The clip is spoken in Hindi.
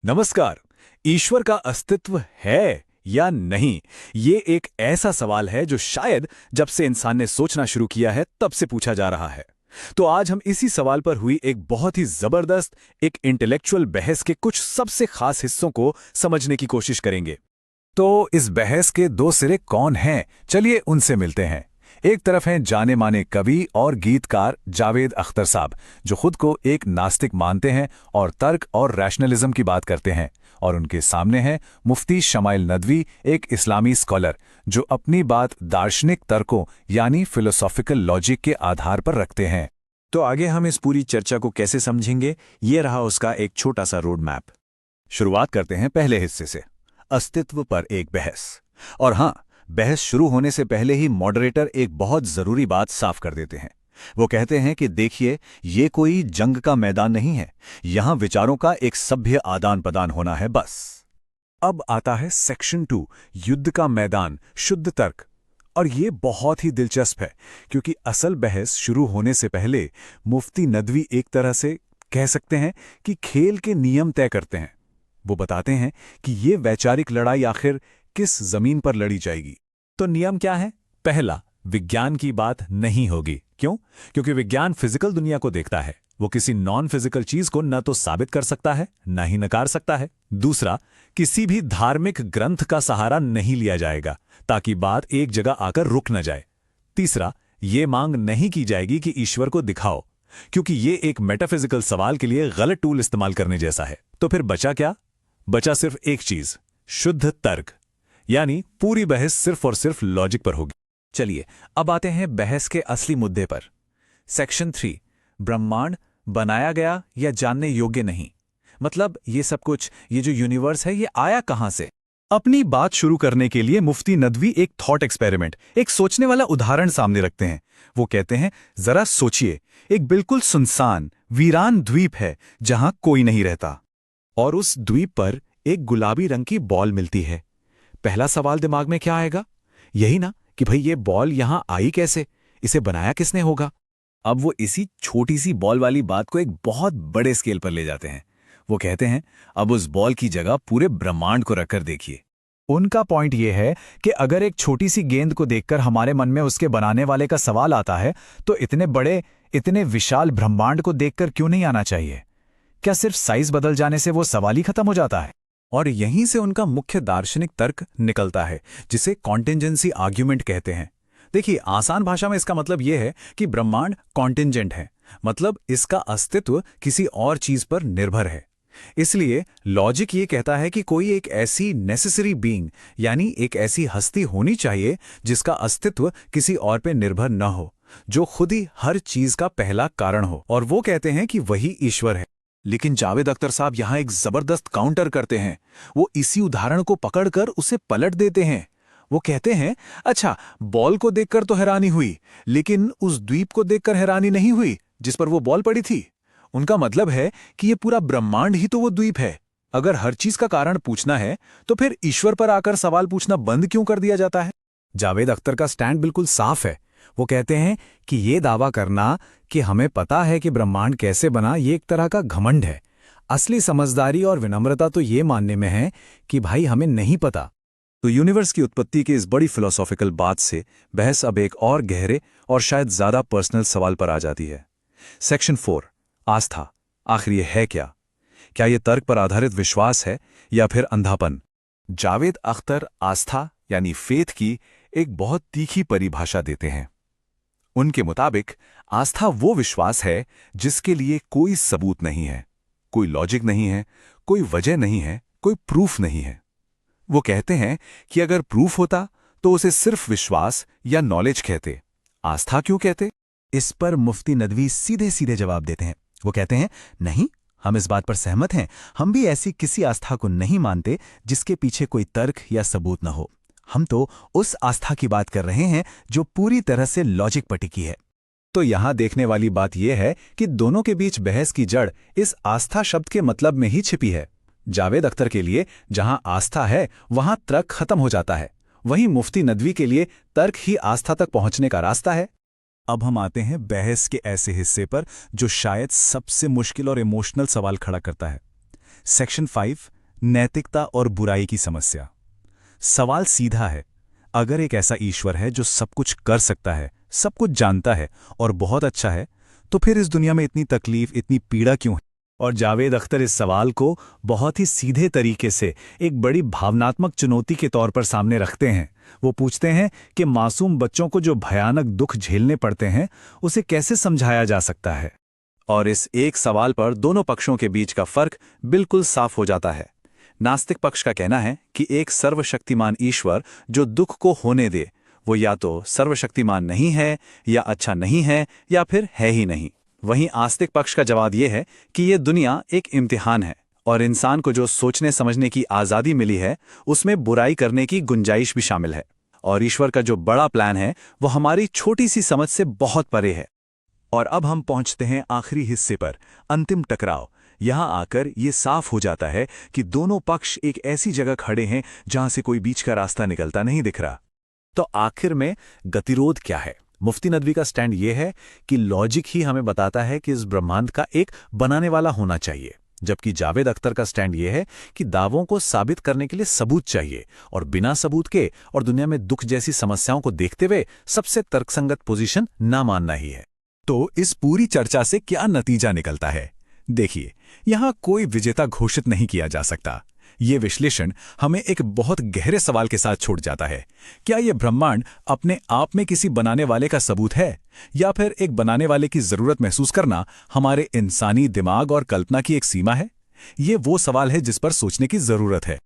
नमस्कार। ईश्वर का अस्तित्व है या नहीं, ये एक ऐसा सवाल है जो शायद जब से इंसान ने सोचना शुरू किया है तब से पूछा जा रहा है। तो आज हम इसी सवाल पर हुई एक बहुत ही जबरदस्त, एक इंटेलेक्चुअल बहस के कुछ सबसे खास हिस्सों को समझने की कोशिश करेंगे। तो इस बहस के दो सिरे कौन हैं, चलिए उनसे मिलते हैं। एक तरफ हैं जाने माने कवि और गीतकार जावेद अख्तर साहब, जो खुद को एक नास्तिक मानते हैं और तर्क और रैशनलिज्म की बात करते हैं। और उनके सामने हैं मुफ्ती शमाइल नदवी, एक इस्लामी स्कॉलर जो अपनी बात दार्शनिक तर्कों यानी फिलोसॉफिकल लॉजिक के आधार पर रखते हैं। तो आगे हम इस पूरी चर्चा को कैसे समझेंगे, ये रहा उसका एक छोटा सा रोड मैप। शुरुआत करते हैं पहले हिस्से से, अस्तित्व पर एक बहस। और हां, बहस शुरू होने से पहले ही मॉडरेटर एक बहुत जरूरी बात साफ कर देते हैं। वो कहते हैं कि देखिए, ये कोई जंग का मैदान नहीं है, यहां विचारों का एक सभ्य आदान प्रदान होना है बस। अब आता है सेक्शन 2, युद्ध का मैदान, शुद्ध तर्क। और ये बहुत ही दिलचस्प है, क्योंकि असल बहस शुरू होने से पहले मुफ्ती नदवी एक तरह से कह सकते हैं कि खेल के नियम तय करते हैं। वो बताते हैं कि ये वैचारिक लड़ाई आखिर किस जमीन पर लड़ी जाएगी। तो नियम क्या है? पहला, विज्ञान की बात नहीं होगी। क्यों? क्योंकि विज्ञान फिजिकल दुनिया को देखता है, वो किसी नॉन फिजिकल चीज को न तो साबित कर सकता है न ही नकार सकता है। दूसरा, किसी भी धार्मिक ग्रंथ का सहारा नहीं लिया जाएगा ताकि बात एक जगह आकर रुक न जाए। तीसरा, ये मांग नहीं की जाएगी कि ईश्वर को दिखाओ, क्योंकि ये एक मेटाफिजिकल सवाल के लिए गलत टूल इस्तेमाल करने जैसा है। तो फिर बचा क्या? बचा सिर्फ एक चीज, शुद्ध तर्क, यानी पूरी बहस सिर्फ और सिर्फ लॉजिक पर होगी। चलिए अब आते हैं बहस के असली मुद्दे पर। सेक्शन 3, ब्रह्मांड बनाया गया या जानने योग्य नहीं। मतलब ये सब कुछ, ये जो यूनिवर्स है, ये आया कहां से? अपनी बात शुरू करने के लिए मुफ्ती नदवी एक थॉट एक्सपेरिमेंट, एक सोचने वाला उदाहरण सामने रखते हैं। वो कहते हैं, जरा सोचिए, एक बिल्कुल सुनसान वीरान द्वीप है जहां कोई नहीं रहता, और उस द्वीप पर एक गुलाबी रंग की बॉल मिलती है। पहला सवाल दिमाग में क्या आएगा? यही ना कि भाई ये बॉल यहां आई कैसे, इसे बनाया किसने होगा? अब वो इसी छोटी सी बॉल वाली बात को एक बहुत बड़े स्केल पर ले जाते हैं। वो कहते हैं, अब उस बॉल की जगह पूरे ब्रह्मांड को रखकर देखिए। उनका पॉइंट ये है कि अगर एक छोटी सी गेंद को देखकर हमारे मन में उसके बनाने वाले का सवाल आता है, तो इतने बड़े, इतने विशाल ब्रह्मांड को देखकर क्यों नहीं आना चाहिए? क्या सिर्फ साइज बदल जाने से वो सवाल ही खत्म हो जाता है? और यहीं से उनका मुख्य दार्शनिक तर्क निकलता है, जिसे कॉन्टिंजेंसी आर्ग्यूमेंट कहते हैं। देखिए, आसान भाषा में इसका मतलब यह है कि ब्रह्मांड कॉन्टिंजेंट है, मतलब इसका अस्तित्व किसी और चीज पर निर्भर है। इसलिए लॉजिक ये कहता है कि कोई एक ऐसी नेसेसरी बीइंग, यानी एक ऐसी हस्ती होनी चाहिए जिसका अस्तित्व किसी और पे निर्भर न हो, जो खुद ही हर चीज का पहला कारण हो, और वो कहते हैं कि वही ईश्वर है। लेकिन जावेद अख्तर साहब यहां एक जबरदस्त काउंटर करते हैं। वो इसी उदाहरण को पकड़कर उसे पलट देते हैं। वो कहते हैं, अच्छा, बॉल को देखकर तो हैरानी हुई, लेकिन उस द्वीप को देखकर हैरानी नहीं हुई जिस पर वो बॉल पड़ी थी। उनका मतलब है कि ये पूरा ब्रह्मांड ही तो वो द्वीप है। अगर हर चीज का कारण पूछना है, तो फिर ईश्वर पर आकर सवाल पूछना बंद क्यों कर दिया जाता है? जावेद अख्तर का स्टैंड बिल्कुल साफ है। वो कहते हैं कि ये दावा करना कि हमें पता है कि ब्रह्मांड कैसे बना, ये एक तरह का घमंड है। असली समझदारी और विनम्रता तो ये मानने में है कि भाई हमें नहीं पता। तो यूनिवर्स की उत्पत्ति के इस बड़ी फिलोसॉफिकल बात से बहस अब एक और गहरे और शायद ज्यादा पर्सनल सवाल पर आ जाती है। सेक्शन 4, आस्था। आखिर ये है क्या? क्या ये तर्क पर आधारित विश्वास है या फिर अंधापन? जावेद अख्तर आस्था यानी फेथ की एक बहुत तीखी परिभाषा देते हैं। उनके मुताबिक आस्था वो विश्वास है जिसके लिए कोई सबूत नहीं है, कोई लॉजिक नहीं है, कोई वजह नहीं है, कोई प्रूफ नहीं है। वो कहते हैं कि अगर प्रूफ होता तो उसे सिर्फ विश्वास या नॉलेज कहते, आस्था क्यों कहते? इस पर मुफ्ती नदवी सीधे सीधे जवाब देते हैं। वो कहते हैं, नहीं, हम इस बात पर सहमत हैं। हम भी ऐसी किसी आस्था को नहीं मानते जिसके पीछे कोई तर्क या सबूत न हो। हम तो उस आस्था की बात कर रहे हैं जो पूरी तरह से लॉजिक पर टिकी है। तो यहां देखने वाली बात यह है कि दोनों के बीच बहस की जड़ इस आस्था शब्द के मतलब में ही छिपी है। जावेद अख्तर के लिए जहां आस्था है वहां तर्क खत्म हो जाता है, वहीं मुफ्ती नदवी के लिए तर्क ही आस्था तक पहुंचने का रास्ता है। अब हम आते हैं बहस के ऐसे हिस्से पर जो शायद सबसे मुश्किल और इमोशनल सवाल खड़ा करता है। सेक्शन 5 नैतिकता और बुराई की समस्या। सवाल सीधा है, अगर एक ऐसा ईश्वर है जो सब कुछ कर सकता है, सब कुछ जानता है और बहुत अच्छा है, तो फिर इस दुनिया में इतनी तकलीफ, इतनी पीड़ा क्यों है? और जावेद अख्तर इस सवाल को बहुत ही सीधे तरीके से एक बड़ी भावनात्मक चुनौती के तौर पर सामने रखते हैं। वो पूछते हैं कि मासूम बच्चों को जो भयानक दुख झेलने पड़ते हैं, उसे कैसे समझाया जा सकता है? और इस एक सवाल पर दोनों पक्षों के बीच का फर्क बिल्कुल साफ हो जाता है। नास्तिक पक्ष का कहना है कि एक सर्वशक्तिमान ईश्वर जो दुख को होने दे, वो या तो सर्वशक्तिमान नहीं है, या अच्छा नहीं है, या फिर है ही नहीं। वहीं आस्तिक पक्ष का जवाब यह है कि ये दुनिया एक इम्तिहान है और इंसान को जो सोचने समझने की आज़ादी मिली है, उसमें बुराई करने की गुंजाइश भी शामिल है। और ईश्वर का जो बड़ा प्लान है, वो हमारी छोटी सी समझ से बहुत परे है। और अब हम पहुंचते हैं आखिरी हिस्से पर, अंतिम टकराव। यहां आकर ये साफ हो जाता है कि दोनों पक्ष एक ऐसी जगह खड़े हैं जहां से कोई बीच का रास्ता निकलता नहीं दिख रहा। तो आखिर में गतिरोध क्या है? मुफ्ती नदवी का स्टैंड यह है कि लॉजिक ही हमें बताता है कि इस ब्रह्मांड का एक बनाने वाला होना चाहिए, जबकि जावेद अख्तर का स्टैंड यह है कि दावों को साबित करने के लिए सबूत चाहिए, और बिना सबूत के और दुनिया में दुख जैसी समस्याओं को देखते हुए सबसे तर्कसंगत पोजीशन ना मानना ही है। तो इस पूरी चर्चा से क्या नतीजा निकलता है? देखिए, यहां कोई विजेता घोषित नहीं किया जा सकता। ये विश्लेषण हमें एक बहुत गहरे सवाल के साथ छोड़ जाता है। क्या यह ब्रह्मांड अपने आप में किसी बनाने वाले का सबूत है, या फिर एक बनाने वाले की जरूरत महसूस करना हमारे इंसानी दिमाग और कल्पना की एक सीमा है? ये वो सवाल है जिस पर सोचने की जरूरत है।